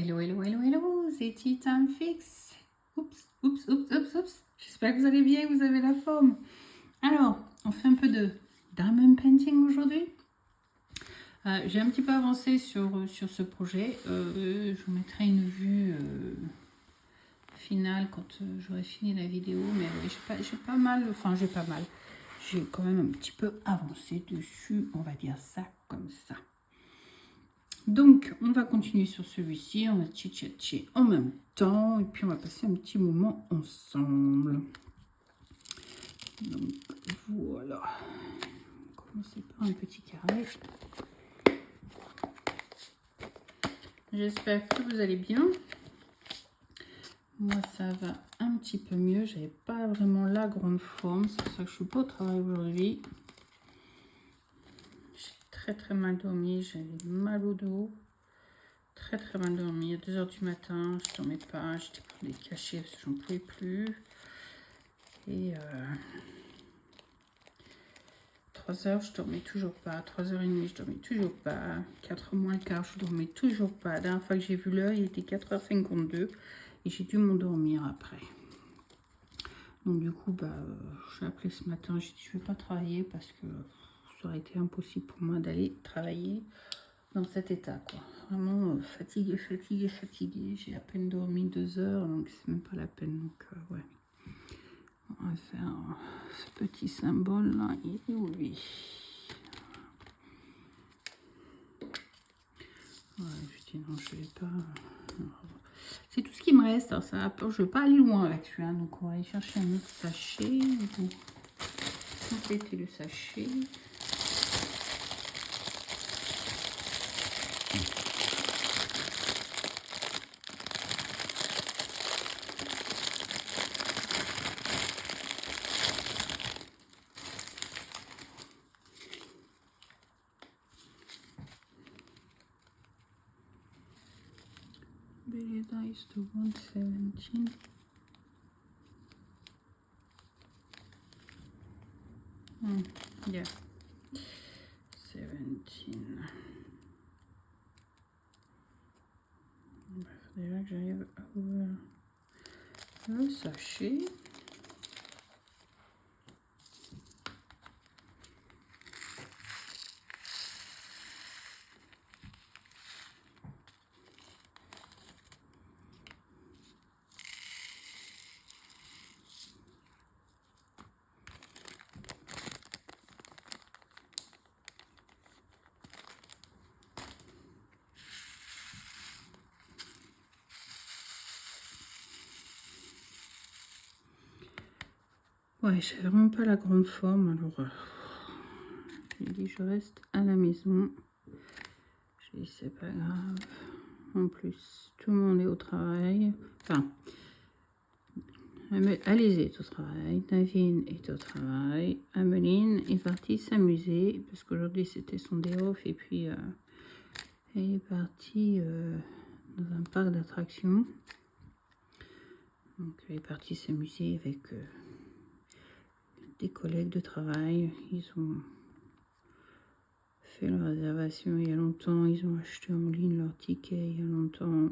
Hello, hello, hello, hello, c'est Tea Time Fix. Oups, oups, oups, oups, oups. J'espère que vous allez bien, vous avez la forme. Alors, on fait un peu de diamond painting aujourd'hui. J'ai un petit peu avancé sur ce projet. Je vous mettrai une vue finale quand j'aurai fini la vidéo. Mais j'ai pas mal, j'ai quand même un petit peu avancé dessus, on va dire ça comme ça. Donc, on va continuer sur celui-ci, on va tchatcher en même temps, et puis on va passer un petit moment ensemble. Donc, voilà. On va commencer par un petit carré. J'espère que vous allez bien. Moi, ça va un petit peu mieux. J'avais pas vraiment la grande forme, c'est pour ça que je suis pas au travail aujourd'hui. J'ai très mal dormi, j'avais mal au dos. Très mal dormi, à 2 h du matin, je dormais pas, j'étais pour les cacher parce que j'en pouvais plus. Et 3 h, je dormais toujours pas, 3 h 30, je dormais toujours pas, 4 h moins le quart, je dormais toujours pas. La dernière fois que j'ai vu l'heure, il était 4 h 52 et j'ai dû m'endormir après. Donc du coup, j'ai appelé ce matin, j'ai dit je vais pas travailler parce que ça aurait été impossible pour moi d'aller travailler dans cet état, quoi. Vraiment fatiguée. J'ai à peine dormi 2 heures, donc c'est même pas la peine. Donc ouais, on va faire ce petit symbole là. Il est où lui? Ouais, je dis non, je vais pas. C'est tout ce qui me reste. Alors ça, je vais pas aller loin avec celui-là, donc on va aller chercher un autre sachet. Vous complétez le sachet. Beleza is to 117. Yeah. 17. Il faut déjà que j'arrive à ouvrir le sachet. Ouais, j'ai vraiment pas la grande forme, alors j'ai dit je reste à la maison. J'ai dit c'est pas grave. En plus, tout le monde est au travail. Enfin, Alizé est au travail, Navine est au travail, Ameline est partie s'amuser parce qu'aujourd'hui c'était son day off et puis elle est partie dans un parc d'attractions. Donc elle est partie s'amuser avec des collègues de travail. Ils ont fait leur réservation il y a longtemps, ils ont acheté en ligne leur ticket il y a longtemps.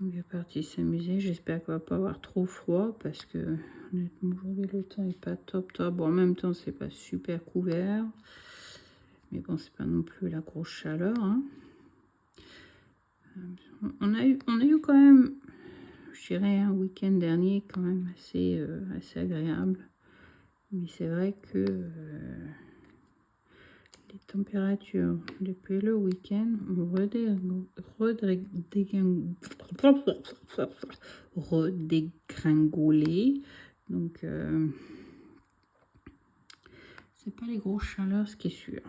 Donc elle est partie s'amuser. J'espère qu'on va pas avoir trop froid parce que honnêtement aujourd'hui le temps est pas top. Bon, en même temps c'est pas super couvert, mais bon c'est pas non plus la grosse chaleur, hein. On a eu quand même, je dirais, un week-end dernier quand même assez agréable. Mais c'est vrai que les températures depuis le week-end ont redégringolé. Donc c'est pas les grosses chaleurs, ce qui est sûr.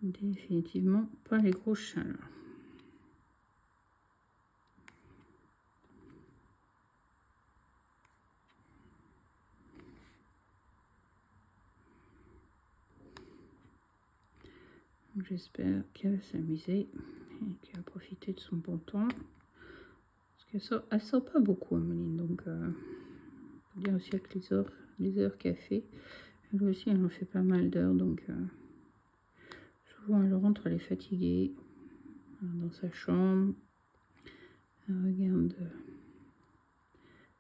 Définitivement pas les grosses chaleurs. J'espère qu'elle va s'amuser et qu'elle va profiter de son bon temps. Parce qu'elle sort pas beaucoup, Ameline. Donc, faut dire aussi avec les heures qu'elle fait. Elle aussi, elle en fait pas mal d'heures. Donc, Souvent, elle rentre, elle est fatiguée dans sa chambre. Elle regarde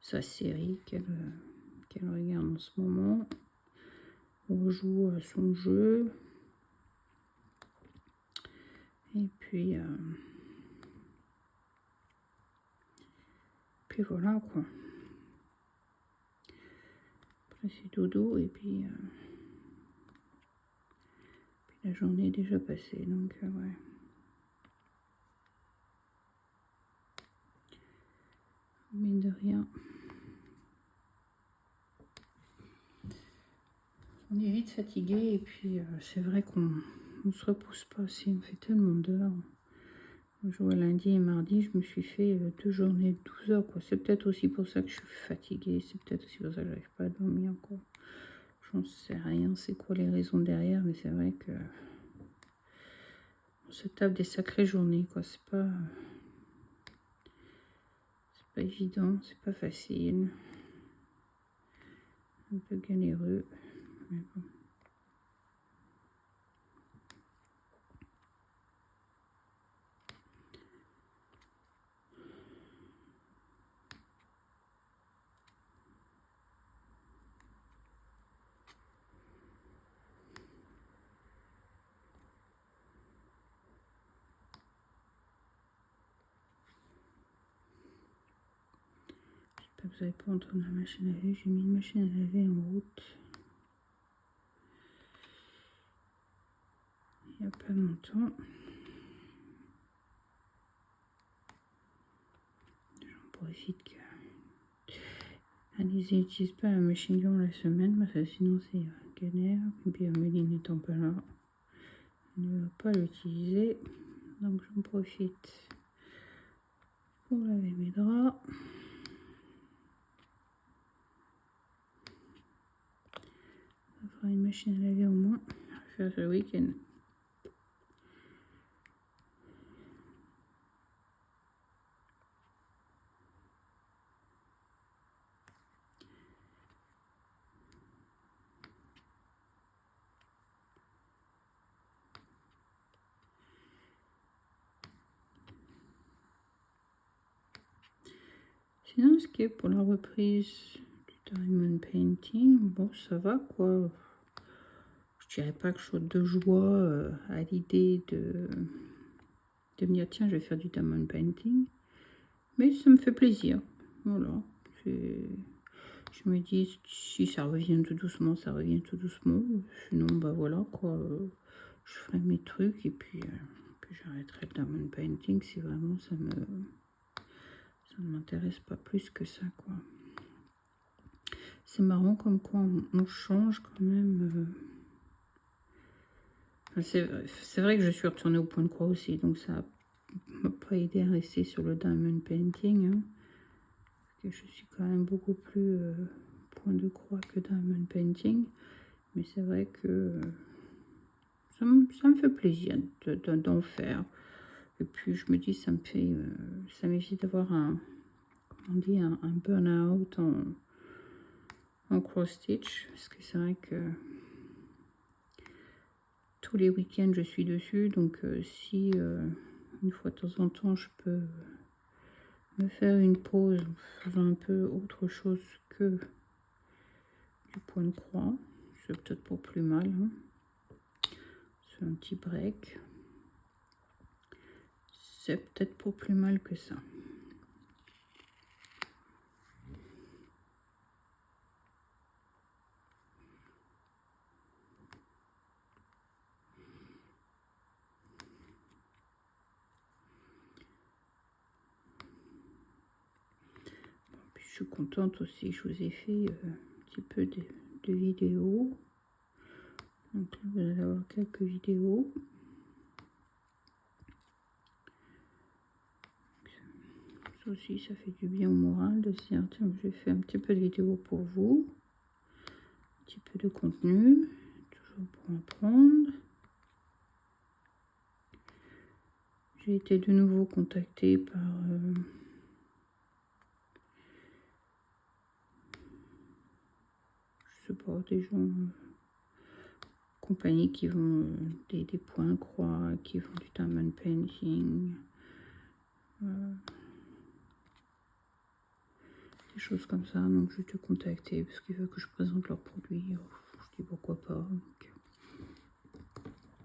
sa série qu'elle regarde en ce moment. On joue à son jeu. Et puis voilà quoi. Après c'est dodo et puis la journée est déjà passée, donc ouais. Mine de rien. On est vite fatigué et puis c'est vrai qu'on ne se repose pas aussi, on fait tellement d'heures. Je vois lundi et mardi, je me suis fait 2 journées de 12 heures quoi. C'est peut-être aussi pour ça que je suis fatiguée, c'est peut-être aussi pour ça que j'arrive pas à dormir quoi. J'en sais rien, c'est quoi les raisons derrière, mais c'est vrai que on se tape des sacrées journées quoi. C'est pas évident, c'est pas facile, un peu galéreux, mais bon. J'espère que vous n'avez pas entendu la machine à laver. J'ai mis une machine à laver en route il n'y a pas longtemps. J'en profite que Alizé n'utilise pas la machine durant la semaine parce que sinon c'est galère. Et puis Amélie n'étant pas là, elle ne va pas l'utiliser. Donc j'en profite pour laver mes draps. Ça fera une machine à laver au moins. Je vais faire ce week-end. Sinon, ce qui est pour la reprise du diamond painting, bon, ça va quoi. Je dirais pas que je saute de joie à l'idée de me dire tiens, je vais faire du diamond painting, mais ça me fait plaisir. Voilà. Je me dis si ça revient tout doucement, ça revient tout doucement. Sinon, bah voilà quoi. Je ferai mes trucs et puis j'arrêterai le diamond painting si vraiment ça ne m'intéresse pas plus que ça quoi. C'est marrant comme quoi on change quand même. C'est vrai que je suis retournée au point de croix aussi, donc ça m'a pas aidé à rester sur le diamond painting. Hein, parce que je suis quand même beaucoup plus point de croix que diamond painting. Mais c'est vrai que ça me fait plaisir d'en faire. Et puis je me dis, ça m'évite d'avoir un burn-out en cross-stitch. Parce que c'est vrai que tous les week-ends je suis dessus. Donc si une fois de temps en temps je peux me faire une pause en faisant un peu autre chose que du point de croix, c'est peut-être pas plus mal. Hein. C'est un petit break. C'est peut-être pas plus mal que ça. Puis je suis contente aussi, je vous ai fait un petit peu de vidéos. Donc là, vous allez avoir quelques vidéos. Ça aussi, ça fait du bien au moral de se dire, tiens, je vais faire un petit peu de vidéos pour vous. Un petit peu de contenu, toujours pour apprendre. J'ai été de nouveau contactée par je sais pas, des gens qui compagnies qui font des points croix, qui font du diamond painting, des choses comme ça. Donc je vais te contacter parce qu'ils veulent que je présente leurs produits. Je dis pourquoi pas. Donc,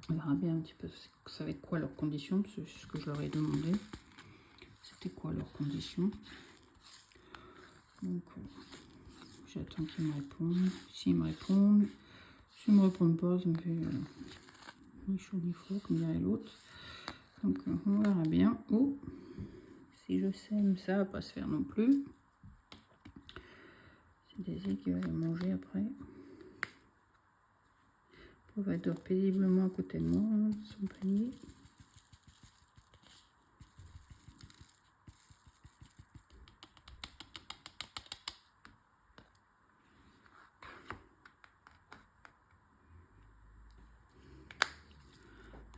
on verra bien un petit peu ça va être quoi leurs conditions, parce que c'est ce que je leur ai demandé. C'était quoi leurs conditions. Donc j'attends qu'ils me répondent. S'ils me répondent, s'ils me répondent pas, ça me fait ni chaud ni froid, comme dirait l'autre. Donc on verra bien. Oh, si je sème, ça va pas se faire non plus. C'est des œufs qui va les manger après. On va dort paisiblement à côté de moi, hein, son panier.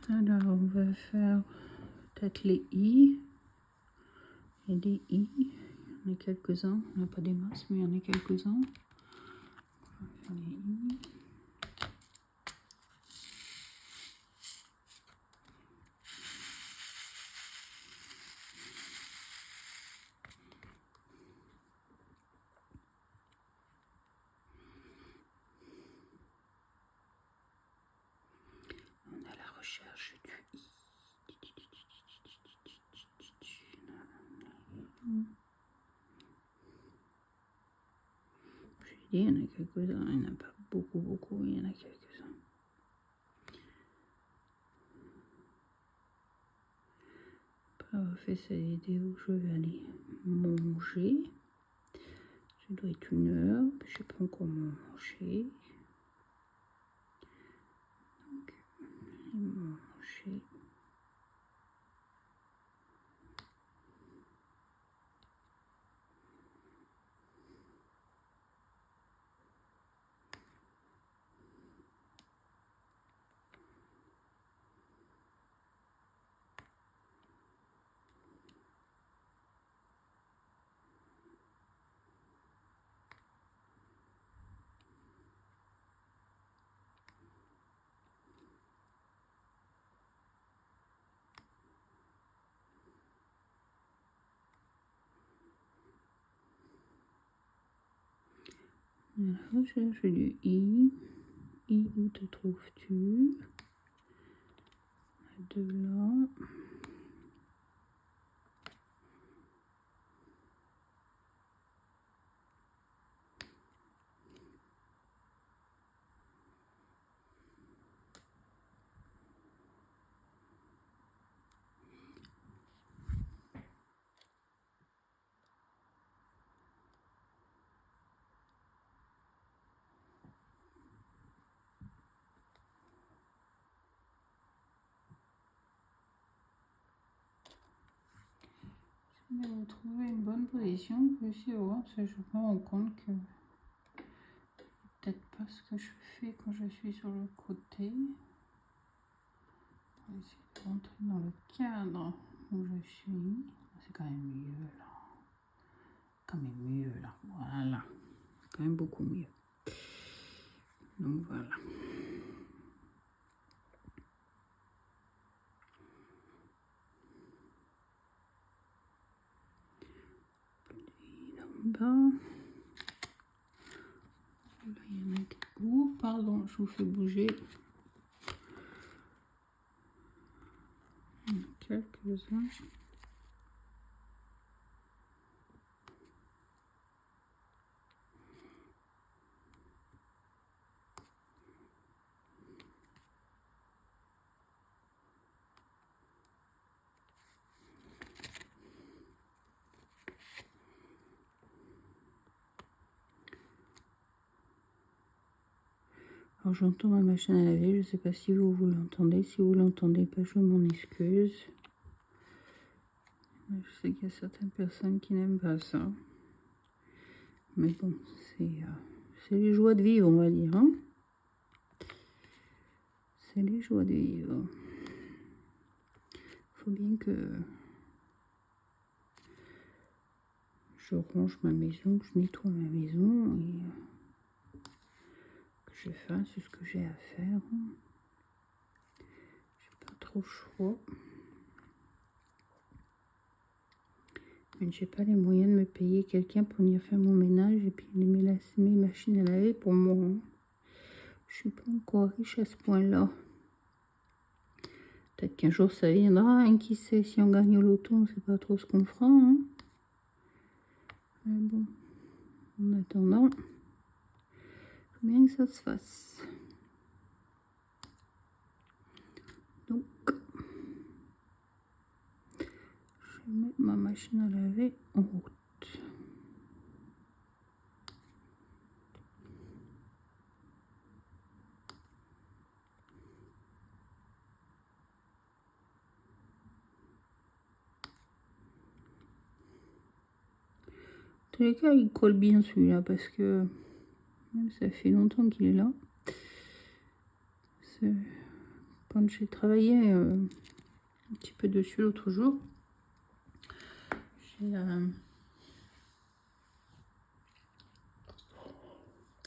Alors on va faire peut-être les i. Il y a des i, il y en a quelques-uns, il n'y en a pas des masses, mais il y en a quelques-uns. On va faire les i. On a la recherche du i. J'ai dit, il y en a quelques-uns, il n'y en a pas beaucoup, il y en a quelques-uns. Après avoir fait cette vidéo, je vais aller manger. Ça doit être 1h, je ne sais pas encore manger. Donc, manger. La recherche du i. I, où te trouves-tu? De là. Je vais trouver une bonne position. Je vais essayer de voir parce que je me rends compte que peut-être pas ce que je fais quand je suis sur le côté. On va essayer de rentrer dans le cadre où je suis. C'est quand même mieux là. Quand même mieux là. Voilà. C'est quand même beaucoup mieux. Donc voilà. Là-bas. Là, il y en a qui... Oh, pardon, je vous fais bouger. Quelques-uns. Alors j'entends ma machine à laver, je ne sais pas si vous l'entendez. Si vous l'entendez pas, je m'en excuse. Je sais qu'il y a certaines personnes qui n'aiment pas ça. Mais bon, c'est les joies de vivre, on va dire. Hein, c'est les joies de vivre. Il faut bien que je range ma maison, que je nettoie ma maison et que je fasse ce que j'ai à faire. J'ai pas trop le choix. Mais j'ai pas les moyens de me payer quelqu'un pour venir faire mon ménage et puis de me laisser mes machines à laver pour moi. Je suis pas encore riche à ce point-là. Peut-être qu'un jour ça viendra, hein, qui sait, si on gagne au loto, on sait pas trop ce qu'on fera. Hein. Mais bon, en attendant, il faut bien que ça se fasse. Donc, je vais mettre ma machine à laver en route. En tous les cas, il colle bien celui-là parce que même ça fait longtemps qu'il est là. Quand j'ai travaillé un petit peu dessus l'autre jour, j'ai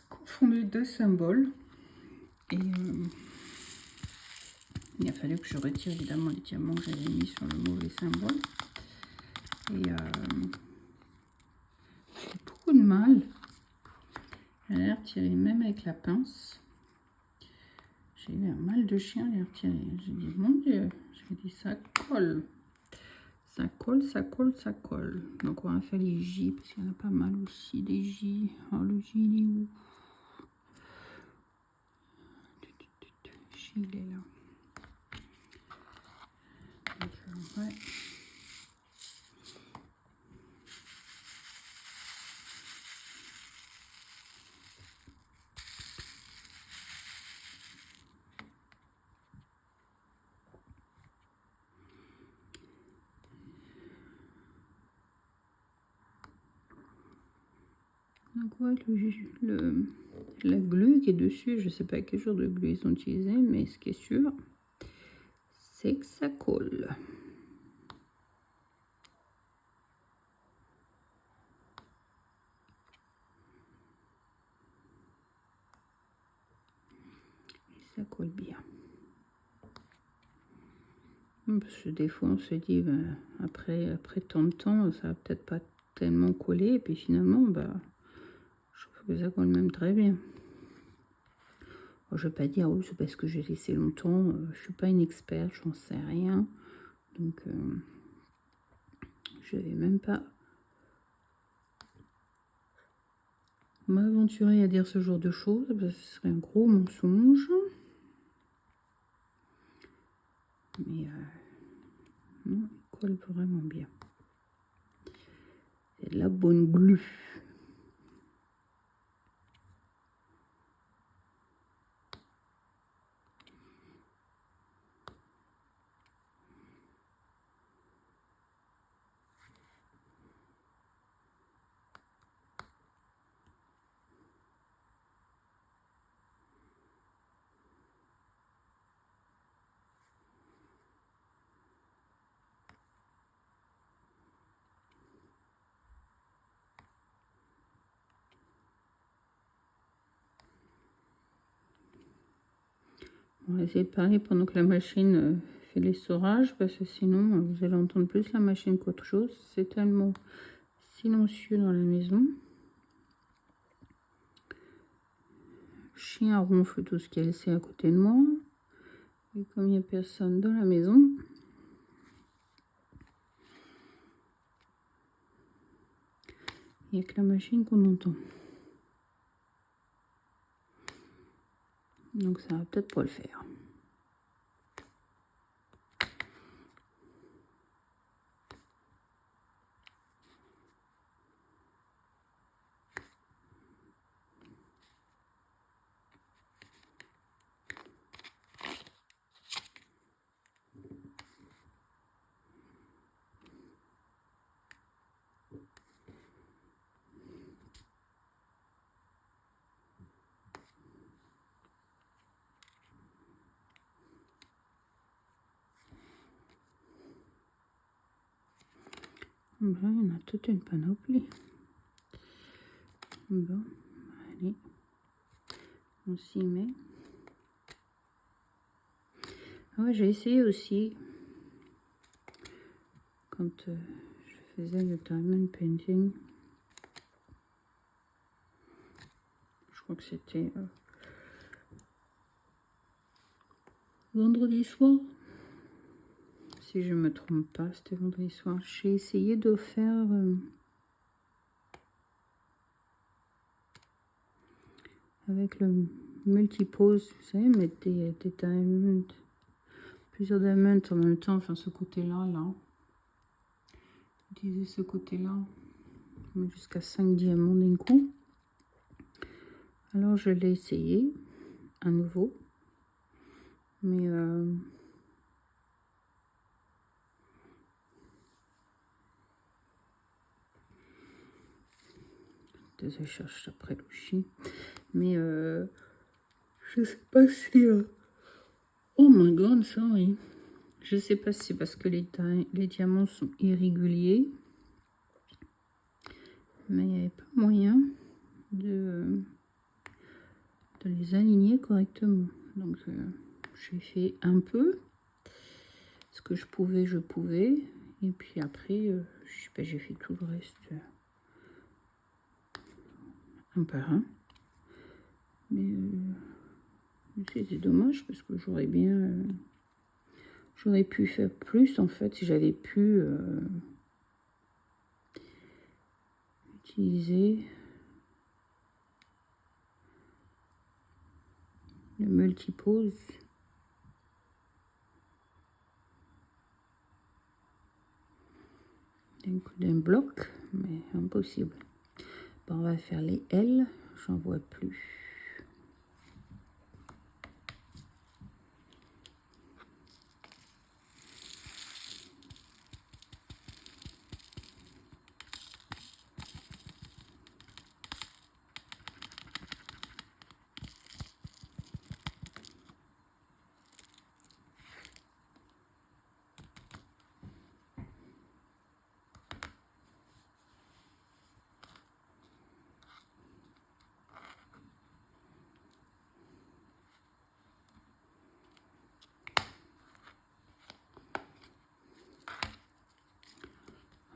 confondu deux symboles et il a fallu que je retire évidemment les diamants que j'avais mis sur le mauvais symbole. Et j'ai beaucoup de mal à les retirer, même avec la pince. J'ai eu un mal de chien à les retirer. J'ai dit, mon Dieu, j'ai dit, ça colle. Ça colle, ça colle, ça colle. Donc on va faire les J, parce qu'il y en a pas mal aussi, des J. Alors le J, il est où? J, il est là. Donc, ouais. Donc ouais, la glue qui est dessus, je sais pas quel genre de glue ils ont utilisé, mais ce qui est sûr, c'est que ça colle. Et ça colle bien. Parce que des fois on se dit, ben, après tant de temps, ça va peut-être pas tellement coller, et puis finalement, bah, je trouve que ça colle même très bien. Alors, je vais pas dire, oui, c'est parce que j'ai laissé longtemps, je suis pas une experte, j'en sais rien. Donc, je vais même pas m'aventurer à dire ce genre de choses, parce que ce serait un gros mensonge. Mais non, il colle vraiment bien. C'est de la bonne glue. On va essayer de parler pendant que la machine fait l'essorage, parce que sinon vous allez entendre plus la machine qu'autre chose. C'est tellement silencieux dans la maison. Le chien ronfle tout ce qu'elle sait à côté de moi. Et comme il n'y a personne dans la maison, il n'y a que la machine qu'on entend. Donc ça va peut-être pas le faire. Bon, il y en a toute une panoplie. Bon, allez. On s'y met. Ah ouais, j'ai essayé aussi quand je faisais le diamond painting. Je crois que c'était vendredi soir. Si je me trompe pas, c'était vendredi soir. J'ai essayé de faire avec le multipose, vous savez, mettre des diamonds, plusieurs diamonds en même temps, enfin ce côté-là, là. Utiliser ce côté-là, jusqu'à 5 diamants d'un coup. Alors je l'ai essayé à nouveau, mais je cherche après le chien, mais je sais pas si oh my god, sorry. Je sais pas si c'est parce que les diamants sont irréguliers, mais il n'y avait pas moyen de les aligner correctement. Donc j'ai fait un peu ce que je pouvais, et puis après je sais pas, j'ai fait tout le reste un par un. Mais c'était dommage parce que j'aurais pu faire plus en fait si j'avais pu utiliser le multipose. D'un bloc, mais impossible. Bon, on va faire les L, j'en vois plus.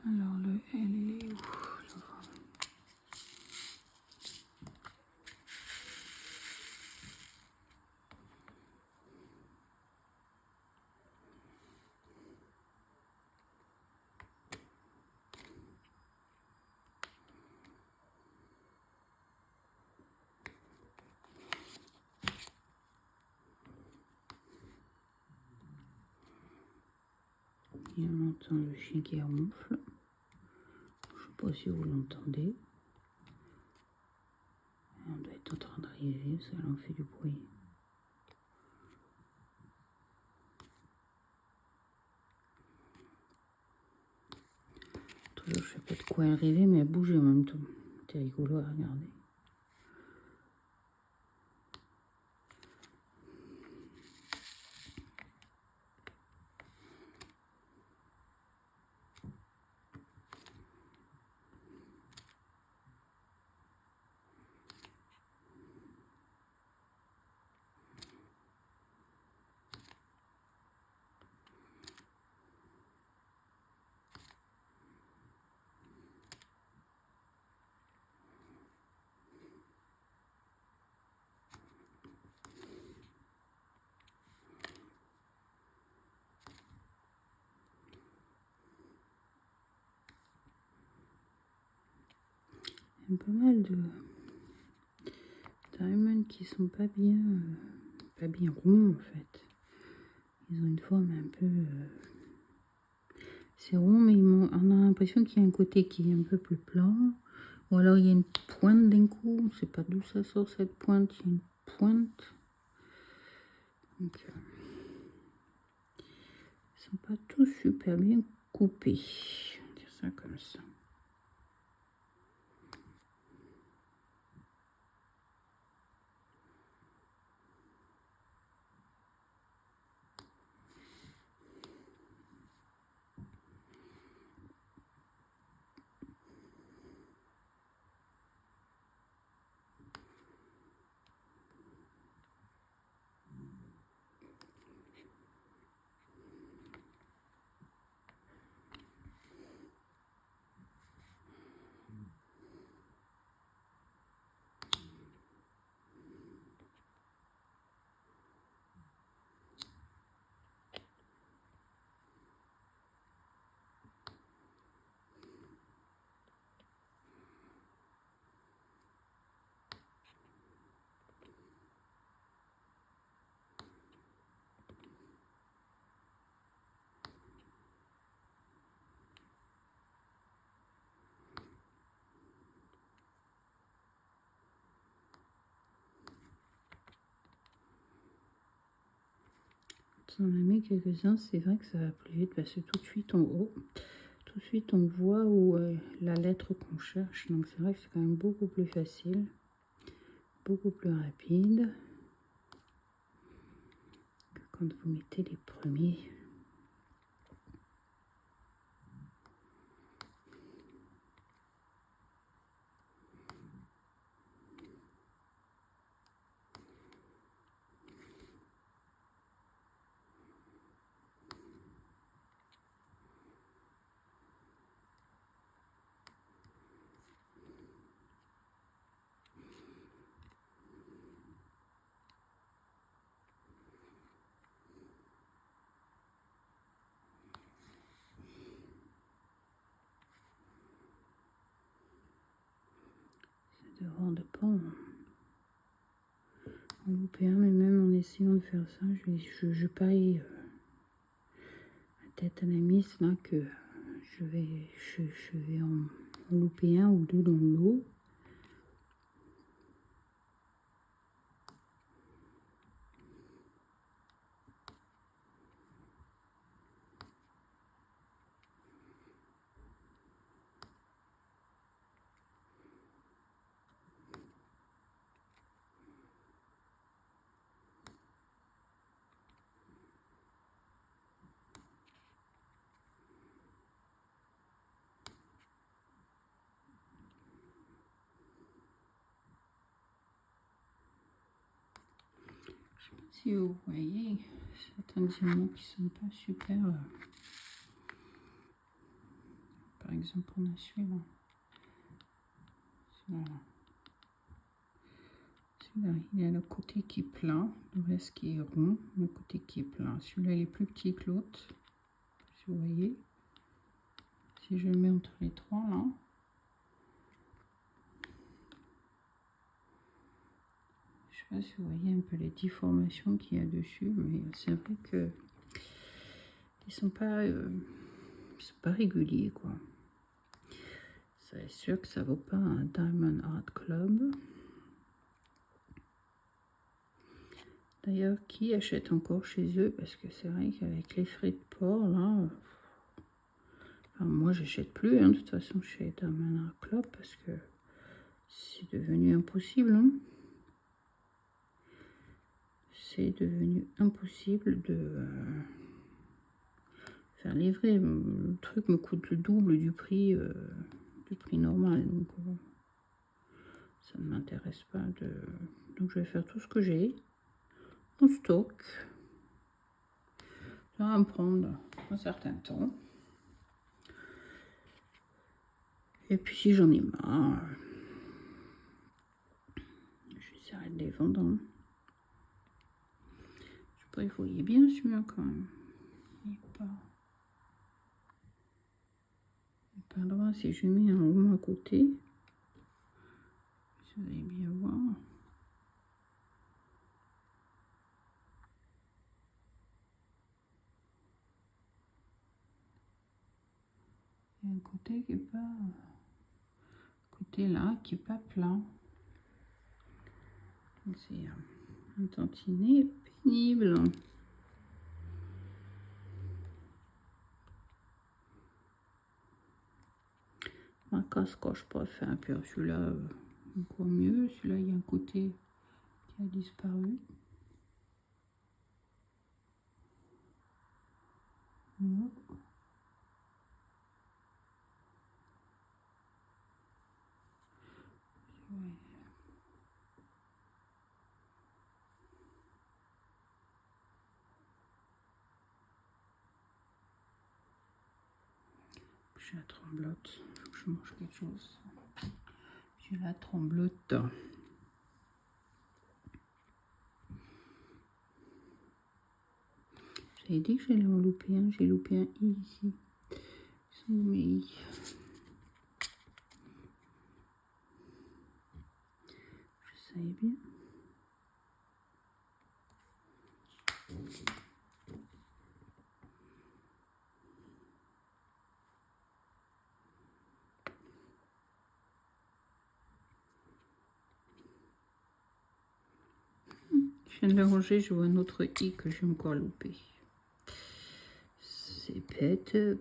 Alors le L, il est où? Et on entend le chien qui ronfle. Je sais pas si vous l'entendez. On doit être en train d'arriver, ça en fait du bruit. Toujours, je sais pas de quoi arriver, mais elle bouge en même temps. C'est rigolo à regarder. Il y a pas mal de diamonds qui sont pas bien ronds en fait. Ils ont une forme un peu... c'est rond, mais on a l'impression qu'il y a un côté qui est un peu plus plat. Ou alors il y a une pointe d'un coup. On ne sait pas d'où ça sort cette pointe. Il y a une pointe. Donc, ils sont pas tous super bien coupés. On va dire ça comme ça. j'en ai mis quelques-uns. C'est vrai que ça va plus vite parce que tout de suite on voit où la lettre qu'on cherche. Donc c'est vrai que c'est quand même beaucoup plus facile, beaucoup plus rapide que quand vous mettez les premiers. Ça devrait pas en louper un, mais même en essayant de faire ça, je parie la tête à la mise là que je vais en louper un ou deux dans l'eau. Si vous voyez certains diamants qui sont pas super, par exemple on a celui-là, celui-là il y a le côté qui est plein, le reste qui est rond, le côté qui est plein. Celui-là il est plus petit que l'autre, si vous voyez. Si je le mets entre les trois là, je sais pas si vous voyez un peu les déformations qu'il y a dessus, mais c'est vrai que ils sont pas réguliers quoi. C'est sûr que ça vaut pas un Diamond Art Club. D'ailleurs, qui achète encore chez eux? Parce que c'est vrai qu'avec les frais de port là, enfin, moi j'achète plus hein, de toute façon chez Diamond Art Club parce que c'est devenu impossible. Hein. C'est devenu impossible de faire livrer. Le truc me coûte le double du prix normal. Donc ça ne m'intéresse pas de. Donc je vais faire tout ce que j'ai en stock. Ça va me prendre un certain temps. Et puis si j'en ai marre, j'essaierai de les vendre. Hein. Je sais pas, il voyait bien celui-là quand même. Il n'est pas droit. Si je mets un rond à côté, vous allez bien voir. Il y a un côté qui est pas, côté là qui est pas plein. C'est un tantinet pénible. Ma casque, je préfère. Puis celui-là, encore mieux. Celui-là, il y a un côté qui a disparu. Ouais. J'ai la tremblote. Faut que je mange quelque chose. J'ai la tremblote. J'avais dit que j'allais en louper un. J'ai loupé un i ici. Ils sont où mes i? Je savais bien. Je viens de le ranger, je vois un autre i que j'ai encore loupé. c'est pet up.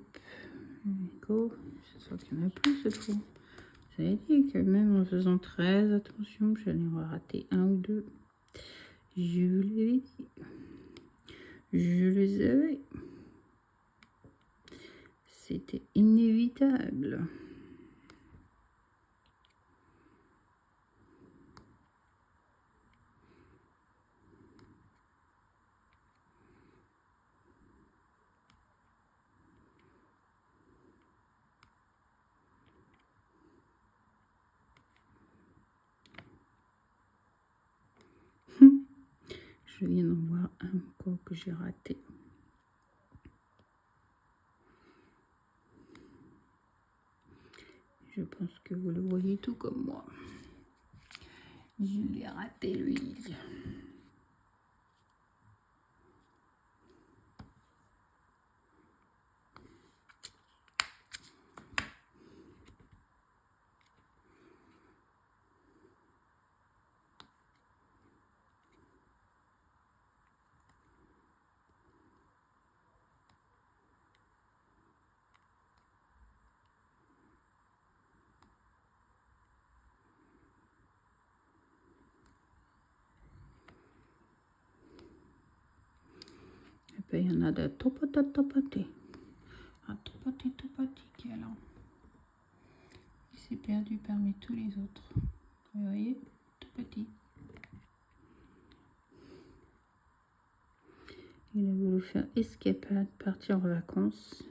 Go. J'espère qu'il y en a plus cette fois. Vous avez dit que même en faisant très attention, j'allais en rater un ou deux. Je vous l'avais dit. Je le savais. C'était inévitable. Je viens d'en voir un encore que j'ai raté. Je pense que vous le voyez tout comme moi. Je l'ai raté, lui. Et puis, il y en a de topoté. Un topoté qui est là. Il s'est perdu parmi tous les autres. Vous voyez, tout petit. Il a voulu faire escapade, partir en vacances.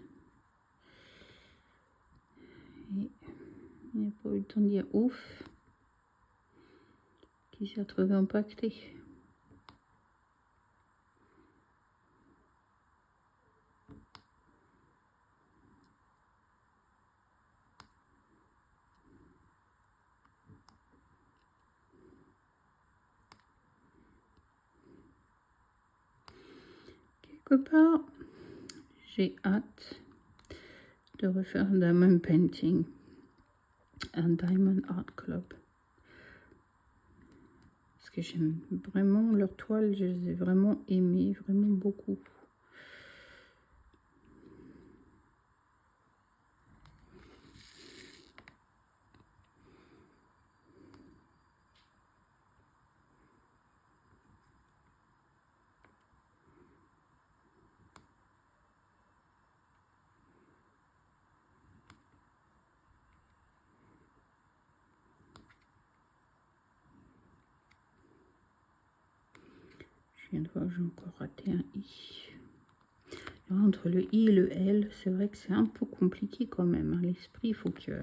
Et il n'a pas eu le temps de dire ouf. Qui s'est retrouvé empaqueté. Quelque part, j'ai hâte de refaire un diamond painting, un diamond art club. Parce que j'aime vraiment leurs toiles, je les ai vraiment aimées, vraiment beaucoup. Je viens de voir, j'ai encore raté un i. Alors, entre le i et le l, c'est vrai que c'est un peu compliqué quand même. Hein. L'esprit, il faut qu'il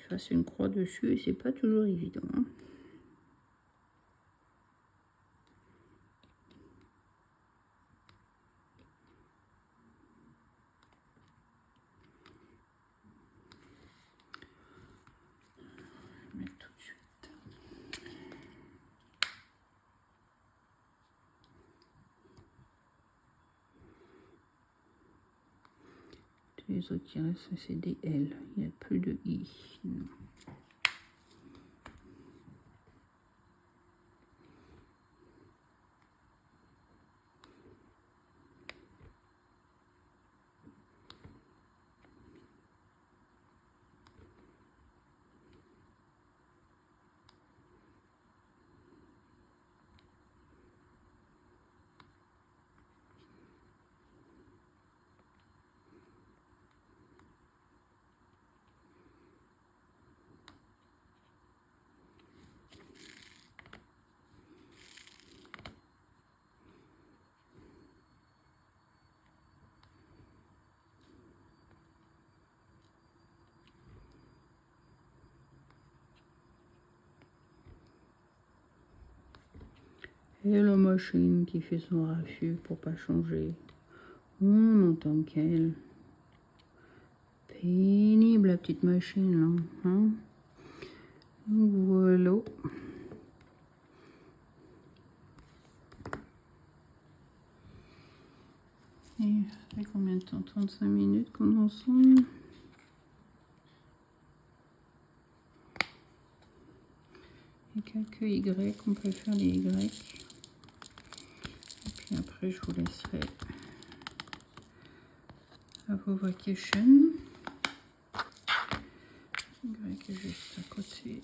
fasse une croix dessus et c'est pas toujours évident. Hein. Je vais mettre tout de suite. Les autres qui restent, c'est des L. Il n'y a plus de I. Non. Et la machine qui fait son raffut pour pas changer. On entend qu'elle. Pénible la petite machine là. Hein, voilà. Et ça fait combien de temps? 35 minutes qu'on est ensemble. Et quelques Y, on peut faire les Y. Et puis après, je vous laisserai Bravo Vacation. Grec est juste à côté.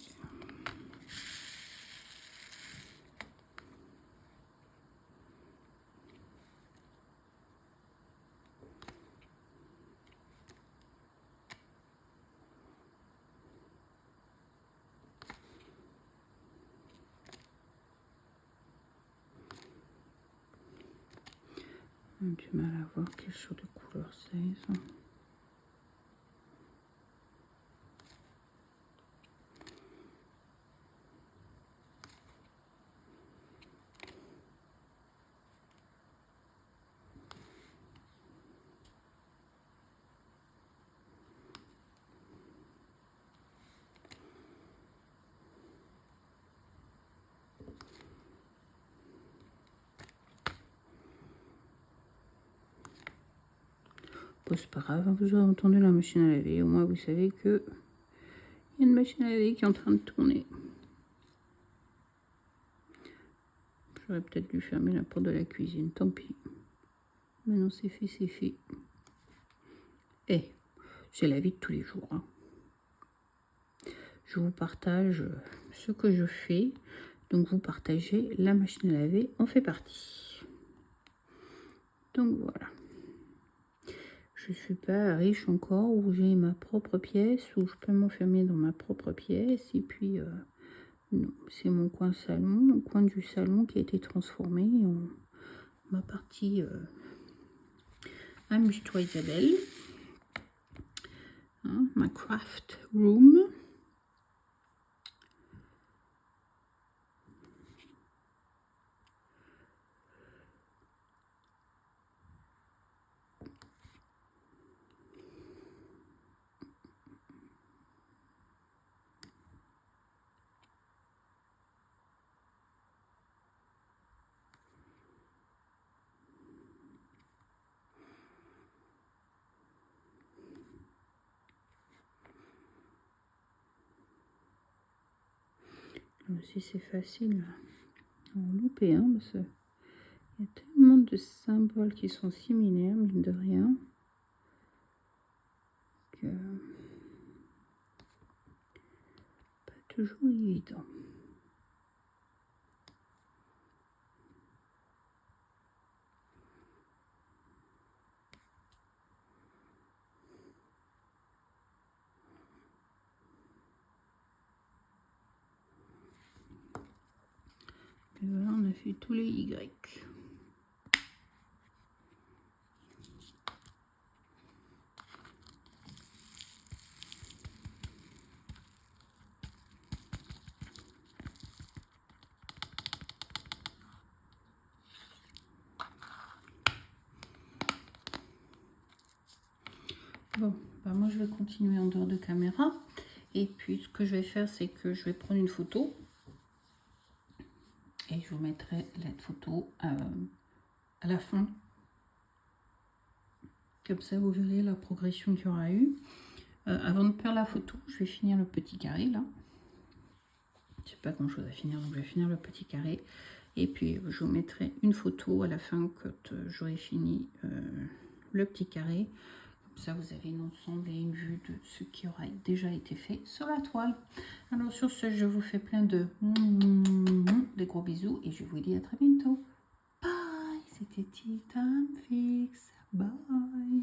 J'ai du mal à voir quelle sorte de couleur c'est ça. Bon, c'est pas grave, vous avez entendu la machine à laver. Au moins, vous savez que il y a une machine à laver qui est en train de tourner. J'aurais peut-être dû fermer la porte de la cuisine, tant pis. Maintenant, c'est fait, c'est fait. Et c'est la vie de tous les jours. Hein. Je vous partage ce que je fais. Donc, vous partagez la machine à laver, on fait partie. Donc, voilà. Je ne suis pas riche encore, où j'ai ma propre pièce, où je peux m'enfermer dans ma propre pièce. Et puis, non, c'est mon coin salon, le coin du salon qui a été transformé en ma partie amuse-toi Isabelle. Hein, ma craft room. Aussi c'est facile à en louper, hein, parce qu'il y a tellement de symboles qui sont similaires, mine de rien, que pas toujours évident. Et voilà, on a fait tous les Y. Bon, bah moi je vais continuer en dehors de caméra. Et puis ce que je vais faire, c'est que je vais prendre une photo. Et je vous mettrai la photo à la fin. Comme ça, vous verrez la progression qu'il y aura eu. Avant de faire la photo, je vais finir le petit carré là. Je n'ai pas grand chose à finir, donc je vais finir le petit carré. Et puis je vous mettrai une photo à la fin quand j'aurai fini le petit carré. Comme ça, vous avez un ensemble et une vue de ce qui aura déjà été fait sur la toile. Alors sur ce, je vous fais plein de des gros bisous et je vous dis à très bientôt. Bye, c'était Tea Time Fix. Bye.